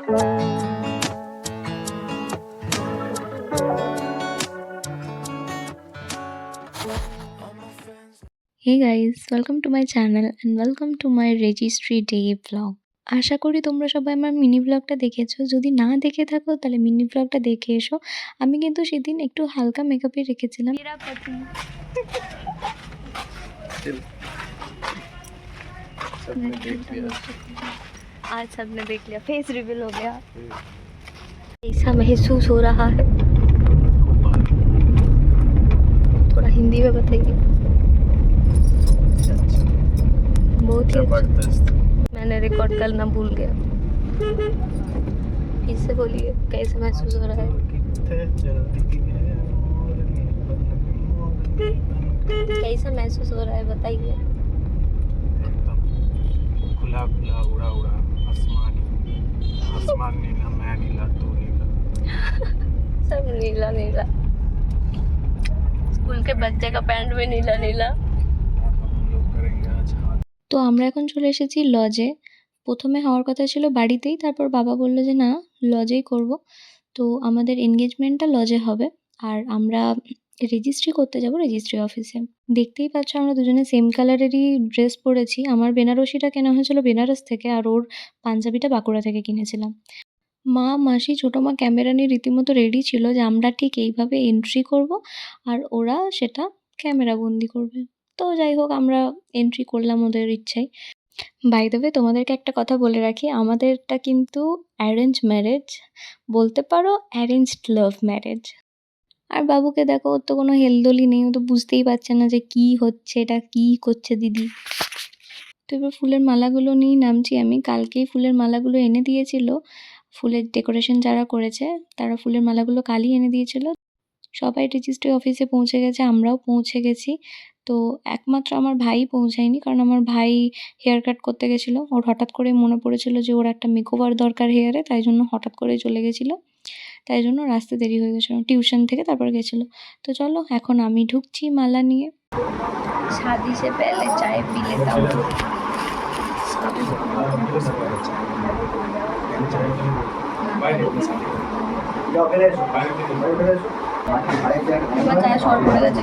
Hey guys, welcome to my channel and welcome to my registry day vlog. আশা করি তোমরা সবাই আমার mini ব্লগটা দেখেছো। যদি না দেখে থাকো তাহলে মিনি ব্লগটা দেখে এসো। আমি কিন্তু সেদিন একটু হালকা মেকআপে রেখেছিলাম। मेरा पति आज सबने देख लिया, फेस रिवील हो गया। ऐसा महसूस हो रहा है, थोड़ा हिंदी में बताइए। बहुत ही जबरदस्त। मैंने रिकॉर्ड करना भूल गया, फिर से बोलिए कैसा महसूस हो रहा है। कैसा महसूस हो रहा है बताइए। खुला खुला उड़ा उड़ा आसमान आसमान नीला, मैं नीला, तू नीला, सब नीला नीला। स्कूल के बच्चे का पैंट भी नीला नीला। हम लोग करेंगे आज हाथ। তো আমরা এখন চলে এসেছি লজে। প্রথমে হওয়ার কথা ছিল বাড়িতেই, তারপর বাবা বলল যে না, লজেই করব। তো আমাদের এনগেজমেন্টটা লজে হবে, আর আমরা রেজিস্ট্রি করতে যাব রেজিস্ট্রি অফিসে। দেখতেই পাচ্ছ আমরা দুজনে সেম কালারেরই ড্রেস পরেছি। আমার বেনারসিটা কেনা হয়েছিল বেনারস থেকে, আর ওর পাঞ্জাবিটা বাঁকুড়া থেকে কিনেছিলাম। মা, মাসি, ছোটো মা ক্যামেরা নিয়ে রীতিমতো রেডি ছিল যে আমরা ঠিক এইভাবে এন্ট্রি করব আর ওরা সেটা ক্যামেরা বন্দি করবে। তো যাই হোক, আমরা এন্ট্রি করলাম ওদের ইচ্ছায়। বাই দ্য ওয়ে, তোমাদেরকে একটা কথা বলে রাখি, আমাদেরটা কিন্তু অ্যারেঞ্জ ম্যারেজ, বলতে পারো অ্যারেঞ্জড লাভ ম্যারেজ। আর বাবুকে দেখো, ওর তো কোনো হেলদোলই নেই, ও তো বুঝতেই পারছে না যে কী হচ্ছে, এটা কী করছে দিদি। তো এবার ফুলের মালাগুলো নিয়ে নামছি আমি। কালকেই ফুলের মালাগুলো এনে দিয়েছিল, ফুলের ডেকোরেশন যারা করেছে তারা ফুলের মালাগুলো কালই এনে দিয়েছিল। সবাই রেজিস্ট্রি অফিসে পৌঁছে গেছে, আমরাও পৌঁছে গেছি। তো একমাত্র আমার ভাই পৌঁছায়নি, কারণ আমার ভাই হেয়ার কাট করতে গেছিলো। ওর হঠাৎ করে মনে পড়েছিল যে ওর একটা মেকওভার দরকার হেয়ারে, তাই জন্য হঠাৎ করে চলে গেছিলো। তাই জন্য রাস্তা দেরি হয়ে গেছিলো, টিউশন থেকে তারপর গেছিলো। তো চলো এখন আমি ঢুকছি মালা নিয়ে। শাদি সে পেলে চায় পি লেতা হूं। চায় শর্ট পড়ে গেছে।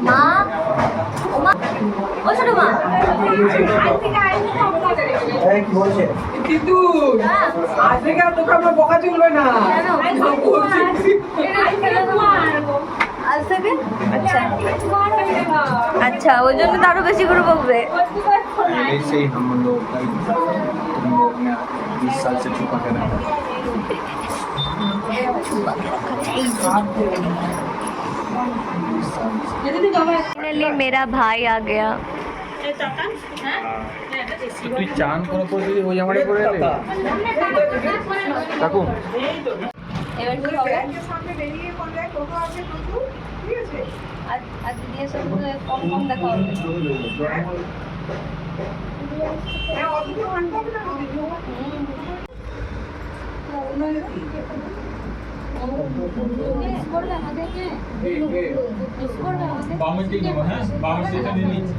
মা, ও ছোট মা, কি বলছে কিন্তু আজ থেকে আর তোকে আমরা বকা চলবে না। আজ থেকে আচ্ছা আচ্ছা, ওই জন্য তো আরো বেশি করে বকবে। ऐसे ही हम लोग तुम लोग ने 20 साल से छुपा के रखा। फाइनली मेरा भाई आ गया। তুই চান করে পড়ে ওই জামাটা পরে এলে কাকু। এবার কি হবে? সামনে বেরিয়ে পড়লে টোটো আছে প্রচুর, ঠিক আছে? আজ দিয়ে সব কম কম দেখা হবে। হ্যাঁ, অদিকে হাঁটতে হবে না, অদিকে বামে নেবো, হ্যাঁ বামে সেটা নিয়ে নিচ্ছি,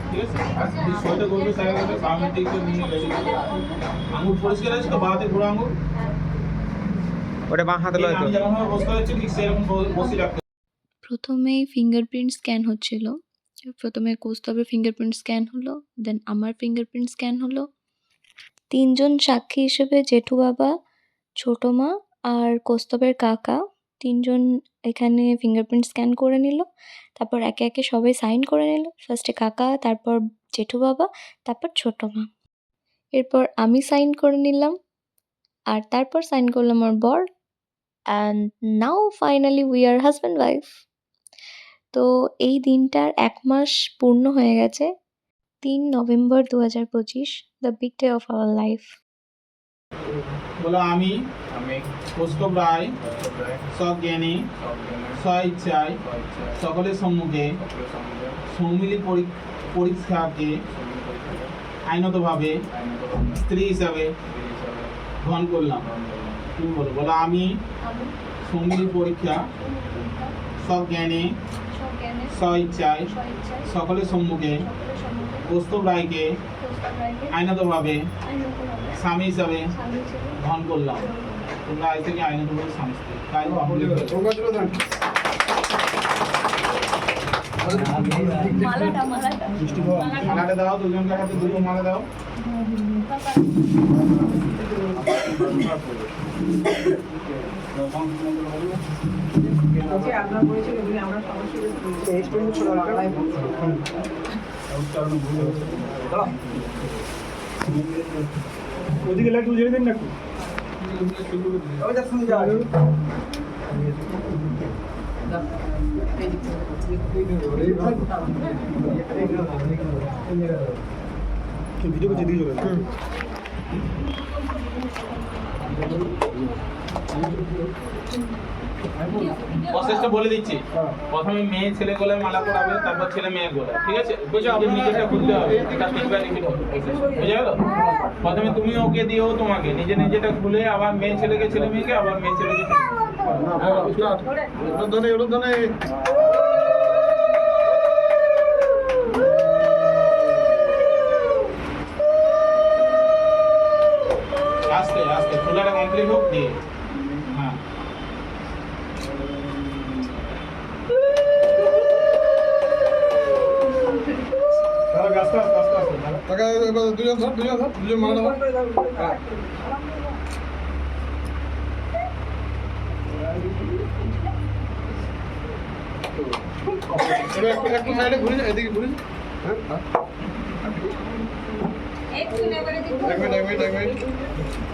ঠিক আছে? আর তুই সোয়েটার করবি সাইকেল বামে দিকে নিয়ে গেছি। আঙুল পরিষ্কার আছে তো, বাঁহাতে ঘোরা আঙুল ওটা বাঁ হাতে লয় তো। আমি যেমন ভাবে বসতে হচ্ছে ঠিক সেরকম বসে রাখতে। প্রথমেই ফিঙ্গারপ্রিন্ট স্ক্যান হচ্ছিল। প্রথমে কৌস্তবের ফিঙ্গারপ্রিন্ট স্ক্যান হলো, দেন আমার ফিঙ্গারপ্রিন্ট স্ক্যান হলো। তিনজন সাক্ষী হিসেবে জেঠু বাবা, ছোটো মা আর কৌস্তবের কাকা তিনজন এখানে ফিঙ্গারপ্রিন্ট স্ক্যান করে নিল। তারপর একে একে সবাই সাইন করে নিল। ফার্স্টে কাকা, তারপর জেঠু বাবা, তারপর ছোটো মা। এরপর আমি সাইন করে নিলাম, আর তারপর সাইন করলাম আমার বর। And now finally we are husband wife. তো এই দিনটার 1 মাস পূর্ণ হয়ে গেছে। 3 November 2025, the big day of our life. বলো আমি কৌস্তব রায় সজ্ঞানী স্বইচ্ছায় সকলের সম্মুখে সৌমিলি পরীক্ষাকে আইনতভাবে স্ত্রী হিসাবে গ্রহণ করলাম। তুমি বলো। বলো আমি সৌমিলি পরীক্ষা সব জ্ঞানে সব জ্ঞানে স্ব ইচ্ছায় স্বইচ্ছায় সকলের সম্মুখে সকলের সম্মুখে কৌস্তব রায়কে প্রস্তাব রাখে আইনতভাবে আইনগতভাবে স্বামী হিসাবে স্বামী হিসেবে গ্রহণ করলাম। তোমরা আজ থেকে আইনতভাবে স্বামী স্ত্রী। তাই মালাটা মালাটা দাও, দুজনকে হাতে দুটো মালা দাও। বলছি আপনার পরিচয় এগুলি আমরা ওদিকে লাইট বুঝিয়ে দিন না একটু। ভিডিও করছে দিয়ে চলে প্রসেসটা বলে দিচ্ছি। প্রথমে মেয়ে ছেলে গলায় মালা পরাবে, তারপর ছেলে মেয়ে গলায়, ঠিক আছে? বুঝছো? আপনি নিজেটা খুলতে হবে, এটা তিনবার রিপিট হবে। বুঝে গেল? প্রথমে তুমি ওকে দিও, তোমাকে নিজে নিজেটা খুলে আবার মেয়ে ছেলেকে ছেলে মেয়েকে, আবার মেয়ে ছেলেকে ছেলে মেয়েকে। আস্তে আস্তে খোলাটা কমপ্লিট হোক দিয়ে। হ্যাঁ, একটু সাইডে ঘুরে যা, এদিকে ঘুরে যা।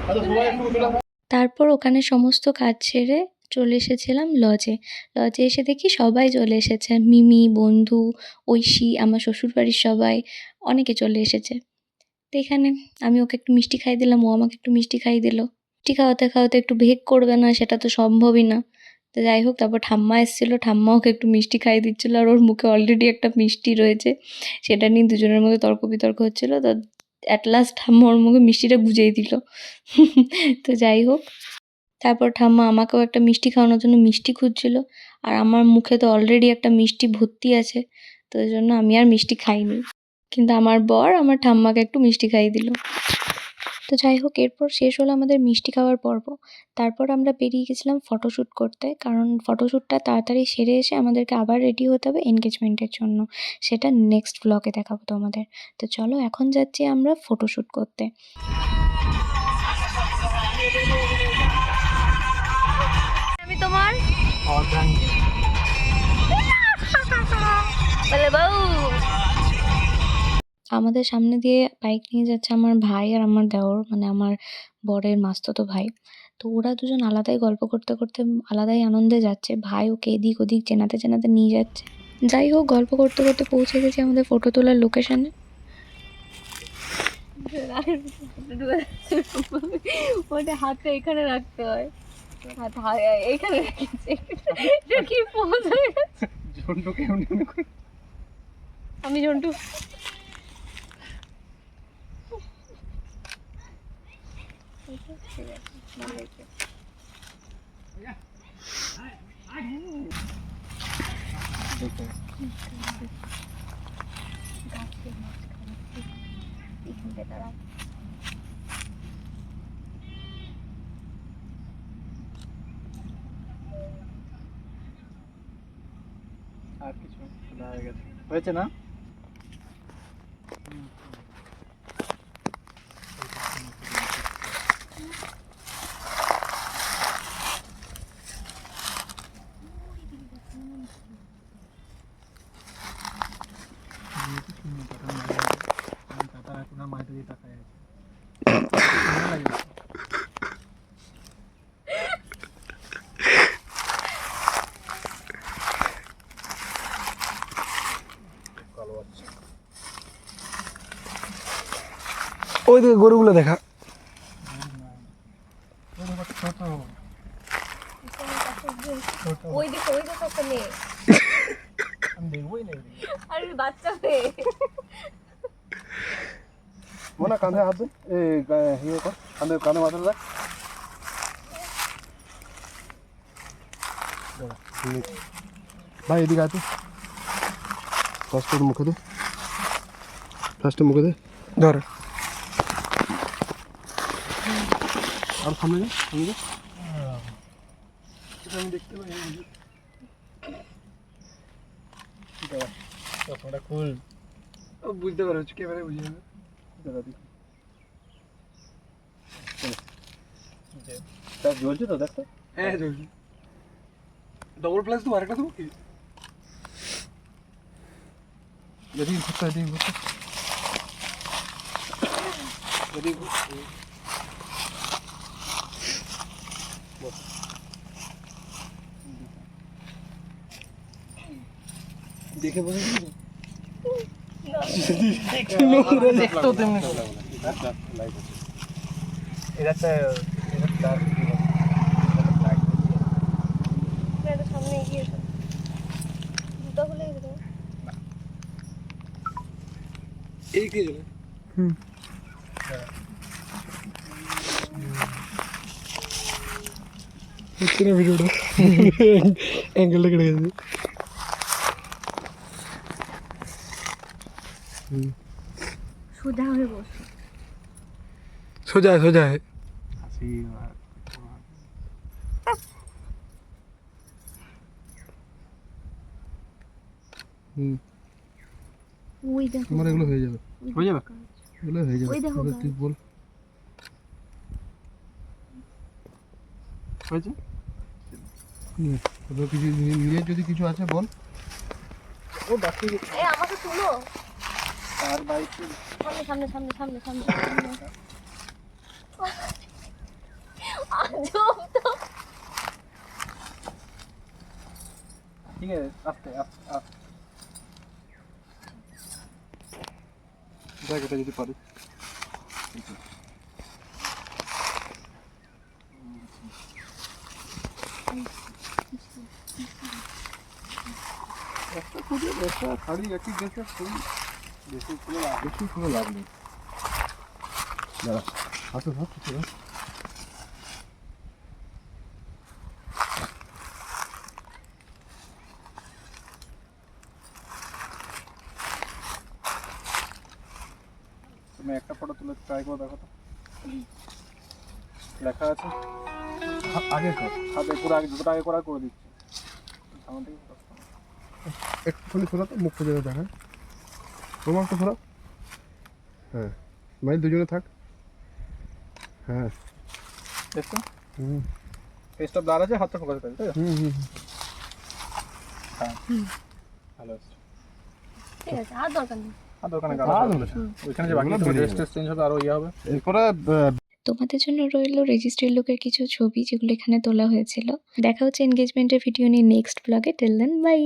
আচ্ছা সবাই একটু চলে আসো। তারপর ওখানে সমস্ত কাজ ছেড়ে চলে এসেছিলাম লজে। লজে এসে দেখি সবাই চলে এসেছে, মিমি, বন্ধু, ঐশী, আমার শ্বশুরবাড়ির সবাই, অনেকে চলে এসেছে। তো এখানে আমি ওকে একটু মিষ্টি খাইয়ে দিলাম, ও আমাকে একটু মিষ্টি খাইয়ে দিল। মিষ্টি খাওয়াতে খাওয়াতে একটু ভেগ করবে না, সেটা তো সম্ভবই না। তো যাই হোক, তারপর ঠাম্মা এসেছিল, ঠাম্মা ওকে একটু মিষ্টি খাইয়ে দিচ্ছিলো, আর ওর মুখে অলরেডি একটা মিষ্টি রয়েছে, সেটা নিয়ে দুজনের মধ্যে তর্ক বিতর্ক হচ্ছিলো। তো অ্যাট লাস্ট ঠাম্মা ওর মুখে মিষ্টিটা গুঁজেই দিল। তো যাই হোক, তারপর ঠাম্মা আমাকেও একটা মিষ্টি খাওয়ানোর জন্য মিষ্টি খুঁজছিল, আর আমার মুখে তো অলরেডি একটা মিষ্টি ভর্তি আছে, তো ওই জন্য আমি আর মিষ্টি খাইনি। কিন্তু আমার বর আমার ঠাম্মাকে একটু মিষ্টি খাইয়ে দিল। তো যাই হোক, এরপর শেষ হলো আমাদের মিষ্টি খাওয়ার পর্ব। তারপর আমরা বেরিয়ে গেছিলাম ফটোশ্যুট করতে, কারণ ফটোশ্যুটটা তাড়াতাড়ি সেরে এসে আমাদেরকে আবার রেডি হতে হবে এনগেজমেন্টের জন্য। সেটা নেক্সট ব্লগে দেখাবো তোমাদের। তো চলো, এখন যাচ্ছি আমরা ফটোশ্যুট করতে। আমি তোমার বলে বউ। আমাদের সামনে দিয়ে বাইক নিয়ে যাচ্ছে আমার ভাই আর আমার দেওর, মানে আমার বরের মাস্তুতো ভাই। তো ওরা দুজন আলাদাই গল্প করতে করতে আলাদাই আনন্দে যাচ্ছে। ভাই ওকে এদিক ওদিক চেনাতে চেনাতে নিয়ে যাচ্ছে। যাই হোক, গল্প করতে করতে পৌঁছে গেছি আমাদের ফটো তোলার লোকেশনে। ওটা হাতটা এখানে রাখতে হয়, হাত এখানে রেখেছে। এটা কি পোজ হয়ে গেছে? আমি ঝন্টু। আর কিছু হয়ে গেছে, হয়েছে না? ওই দিকে গরুগুলো দেখা। ওই দিকে একটা মেয়ে, আরে বাচ্চা মেয়ে। মোনা কাঁধে হাত দে, ইয়ে কর, কাঁধে মাথা রাখ। ভাই এদিকে আছে ফার্স্টের মুখে দে ফার্স্টের মুখে দে ধর আর সামনে যা সামনে যা আমি দেখতে পাই চশমাটা খুল ও বুঝতে পারছো ক্যামেরা বুঝে যাবে দাদা দেখি তা জ্বলছে তো দেখো হ্যাঁ জ্বলছে ডবল প্লাস তো আরেকটা দেবো কি এদিকে ঘুরতে এদিকে ঘুরতে এদিকে ঘুর। দেখে বলে দিবি দেখতেও তেমনি এটা এটা সামনে এগিয়ে এসো জুতা খুলে গেছে এই কি জন্য হচ্ছে না ভিডিওটা অ্যাঙ্গেলটা কেটে গেছে সোজা হয়ে বসো সোজা সোজা হাসি ওই দেখো তোমার এগুলো হয়ে যাবে হয়ে যাবে এগুলো হয়ে যাবে ওই দেখো এবার তুই বল হয়েছে এবার কিছু নিজের যদি কিছু আছে বল ও বাকি এই আমাকে তুলো আর বাইক সামনে সামনে সামনে সামনে সামনে আজব তো ঠিক আছে আস্তে আস্তে আস্তে দেখ এটা যদি পারিস একটা খুঁজে একটা খালি একই গেছে খুবই বেশি কোনো লাভ নেই দাঁড়া হাতে হাত ছিল তুমি একটা ফটো তুলে ট্রাই করে দেখো তো লেখা আছে আগে কর হাতে পুরো আগে যতটা আগে করা করে দিচ্ছি সামনে থেকে একটুখানি খোলা তো মুখ খুঁজে দেখা তোমার একটু খোলা হ্যাঁ মাইল দুজনে থাক হ্যাঁ দেখছো হুম ফেসটা ব্লার আছে হাতটা ফোকাস করে তাই তো হুম হুম ভালো আছে ঠিক আছে আর দরকার নেই আর দোকানে গাড়ি ওইখানে যে বাকি ড্রেস টেস্ট চেঞ্জ হবে আরো ইয়ে হবে এরপরে তোমাদের জন্য রইল রেজিস্ট্রি লুকের কিছু ছবি যেগুলো এখানে তোলা হয়েছিল। দেখা হচ্ছে এনগেজমেন্টের ভিডিও নিয়ে নেক্সট ব্লগে। Till then by.